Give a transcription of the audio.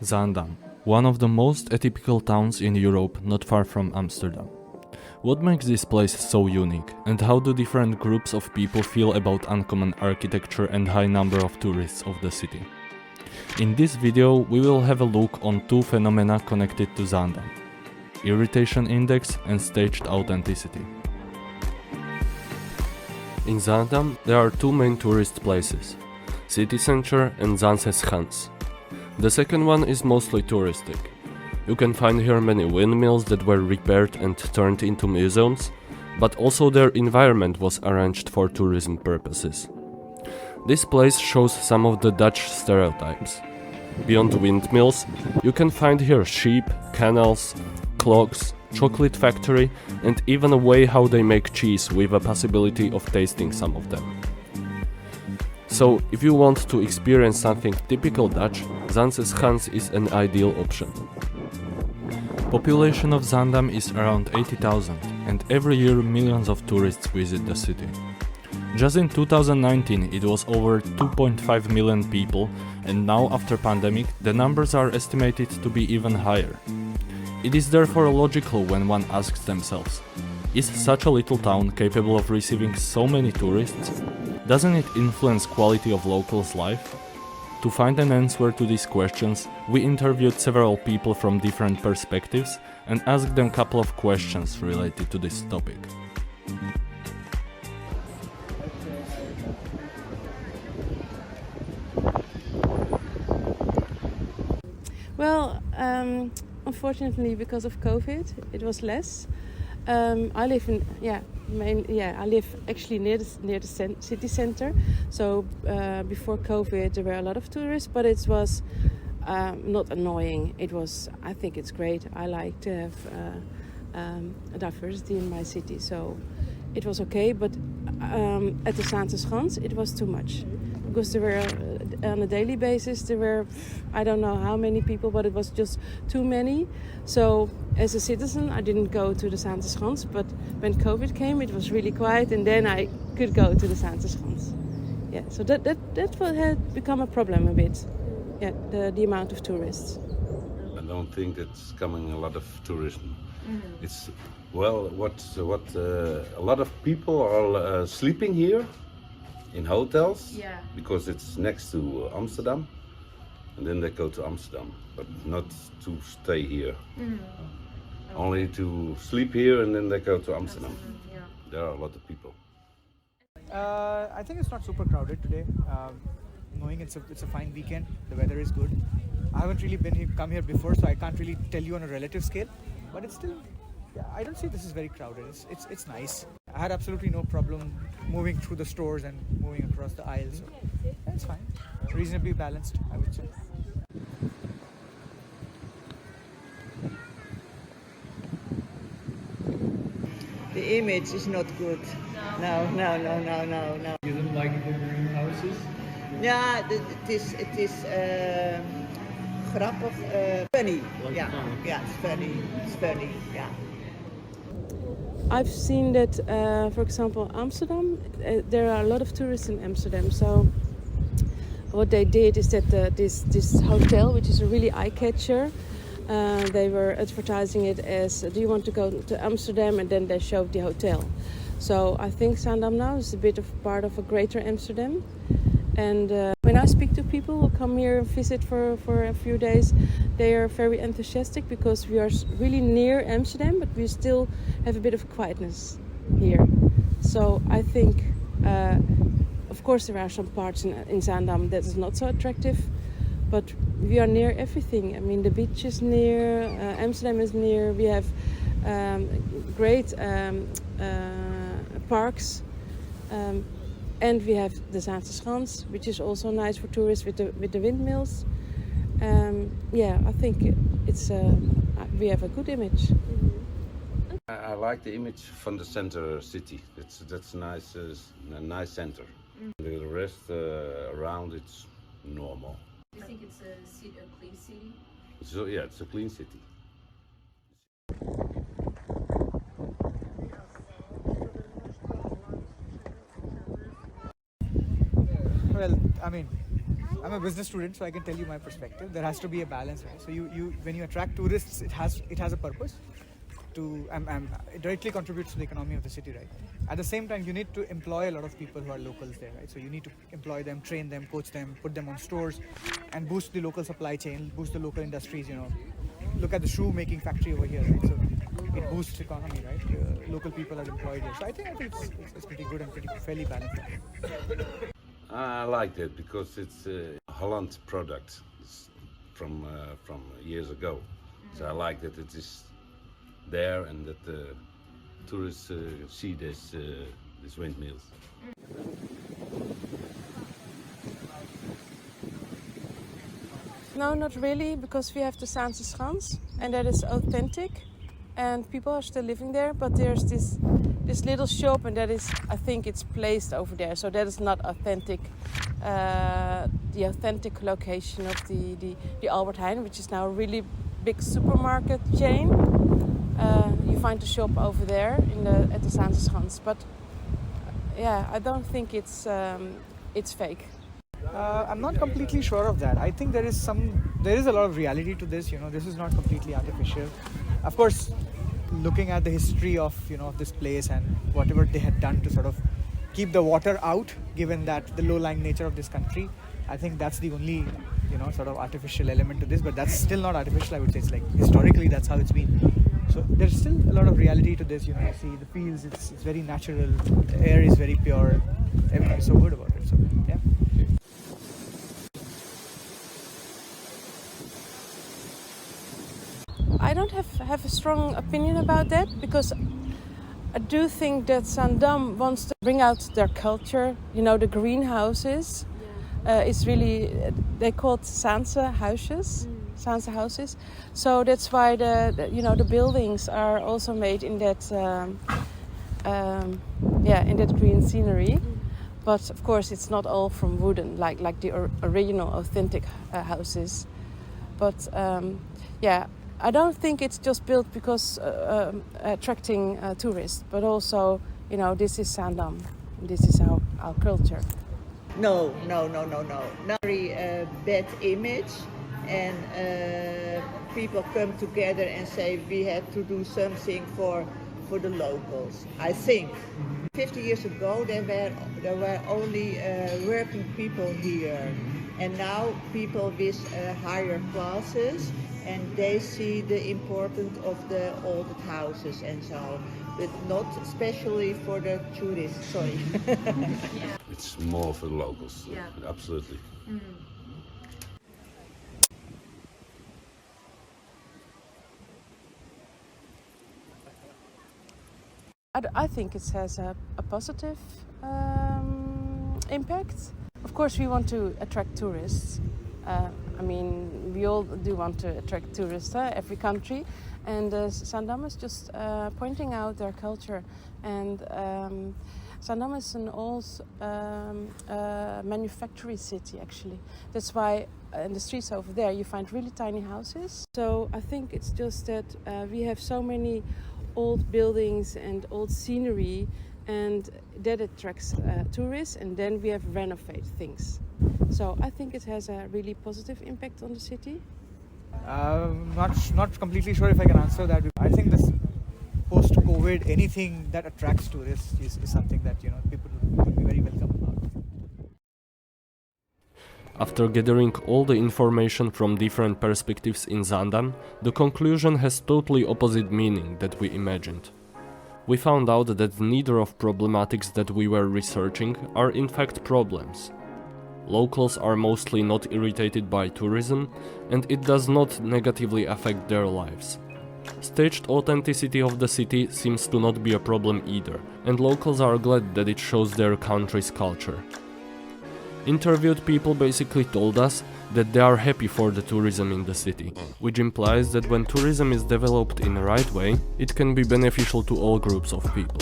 Zaandam, one of the most atypical towns in Europe not far from Amsterdam. What makes this place so unique, and how do different groups of people feel about uncommon architecture and high number of tourists of the city? In this video we will have a look on two phenomena connected to Zaandam: irritation index and staged authenticity. In Zaandam there are two main tourist places: city center and Zaandam. The second one is mostly touristic. You can find here many windmills that were repaired and turned into museums, but also their environment was arranged for tourism purposes. This place shows some of the Dutch stereotypes. Beyond windmills, you can find here sheep, canals, clocks, chocolate factory, and even a way how they make cheese with a possibility of tasting some of them. So, if you want to experience something typical Dutch, Zaandam is an ideal option. Population of Zaandam is around 80,000, and every year millions of tourists visit the city. Just in 2019 it was over 2.5 million people, and now after pandemic the numbers are estimated to be even higher. It is therefore logical when one asks themselves, is such a little town capable of receiving so many tourists? Doesn't it influence quality of locals' life? To find an answer to these questions, we interviewed several people from different perspectives and asked them a couple of questions related to this topic. Well, unfortunately, because of COVID, it was less. I live in I live actually near the city center. So before COVID, there were a lot of tourists, but it was not annoying. I think it's great. I like to have a diversity in my city, so it was okay. But at the Zaandam, it was too much. Because there were, on a daily basis, there were, I don't know how many people, but it was just too many. So as a citizen, I didn't go to the Zaandam, but when COVID came, it was really quiet, and then I could go to the Zaandam. Yeah, so that had become a problem a bit. Yeah, the amount of tourists. I don't think it's coming a lot of tourism. It's what a lot of people are sleeping here in hotels, because it's next to Amsterdam, and then they go to Amsterdam, but not to stay here. Only to sleep here and then they go to Amsterdam. There are a lot of people. I think it's not super crowded today. Knowing it's a fine weekend, the weather is good. I haven't really come here before, so I can't really tell you on a relative scale, but it's still, I don't see this is very crowded. It's nice. I had absolutely no problem moving through the stores and moving across the aisles. So it's fine. Reasonably balanced, I would say. The image is not good. No. You don't like the greenhouses? Ja, het is grappig. Funny. Yeah, it's funny. Yeah. I've seen that, for example, Amsterdam, there are a lot of tourists in Amsterdam. So what they did is that this hotel, which is a really eye-catcher, they were advertising it as, do you want to go to Amsterdam? And then they showed the hotel. So I think Zaandam now is a bit of part of a greater Amsterdam. And when I speak to people who come here and visit for a few days, they are very enthusiastic because we are really near Amsterdam, but we still have a bit of quietness here. So I think, of course, there are some parts in Zaandam that is not so attractive, but we are near everything. I mean, the beach is near, Amsterdam is near, we have great parks. And we have the Zaandam, which is also nice for tourists with the windmills. I think we have a good image. I like the image from the center city. That's nice, a nice center. The rest around it's normal. Do you think it's a clean city? So yeah, it's a clean city. Well, I mean, I'm a business student, so I can tell you my perspective. There has to be a balance, right? So you when you attract tourists, it has a purpose. It directly contributes to the economy of the city, right? At the same time, you need to employ a lot of people who are locals there, right? So you need to employ them, train them, coach them, put them on stores, and boost the local supply chain, boost the local industries. Look at the shoe making factory over here, right? So it boosts economy, right? Local people are employed here, so I think it's pretty good and pretty fairly balanced. I like that because it's a Holland product from years ago. So I like that it is there and that the tourists see these windmills. No, not really, because we have the Zaanse Schans, and that is authentic, and people are still living there. But there's this little shop, and that is, I think, it's placed over there, so that is not authentic. The authentic location of the Albert Heijn, which is now a really big supermarket chain. You find the shop over there at the Zaanse Schans, but yeah, I don't think it's fake. I'm not completely sure of that. I think there is a lot of reality to this. This is not completely artificial. Of course, looking at the history of this place and whatever they had done to sort of keep the water out, given that the low-lying nature of this country, I think that's the only sort of artificial element to this. But that's still not artificial. I would say it's like historically that's how it's been. So there's still a lot of reality to this. You see the fields. It's very natural. The air is very pure. Everything is so good about it. So yeah. I don't have a strong opinion about that, because I do think that Zaandam wants to bring out their culture. The greenhouses. It's really, they call it Zaanse houses. So that's why the buildings are also made in that in that green scenery. But of course, it's not all from wooden like the original authentic houses. But I don't think it's just built because attracting tourists, but also, this is Zaandam. This is our culture. No. Very bad image, and people come together and say we have to do something for the locals. I think 50 years ago there were only working people here, and now people with higher classes, and they see the importance of the old houses and so, but not especially for the tourists. Sorry. It's more for the locals. Yeah. Absolutely. I think it has a positive impact. Of course, we want to attract tourists. We all do want to attract tourists, every country. And Zaandam is just pointing out their culture. And Zaandam is an old manufacturing city, actually. That's why in the streets over there you find really tiny houses. So I think it's just that we have so many old buildings and old scenery, and that attracts tourists, and then we have renovate things. So I think it has a really positive impact on the city. Not completely sure if I can answer that. I think this post-COVID, anything that attracts tourists is something that people would be very welcome about. After gathering all the information from different perspectives in Zaandam, the conclusion has totally opposite meaning that we imagined. We found out that neither of problematics that we were researching are in fact problems. Locals are mostly not irritated by tourism, and it does not negatively affect their lives. Staged authenticity of the city seems to not be a problem either, and locals are glad that it shows their country's culture. Interviewed people basically told us that they are happy for the tourism in the city, which implies that when tourism is developed in the right way, it can be beneficial to all groups of people.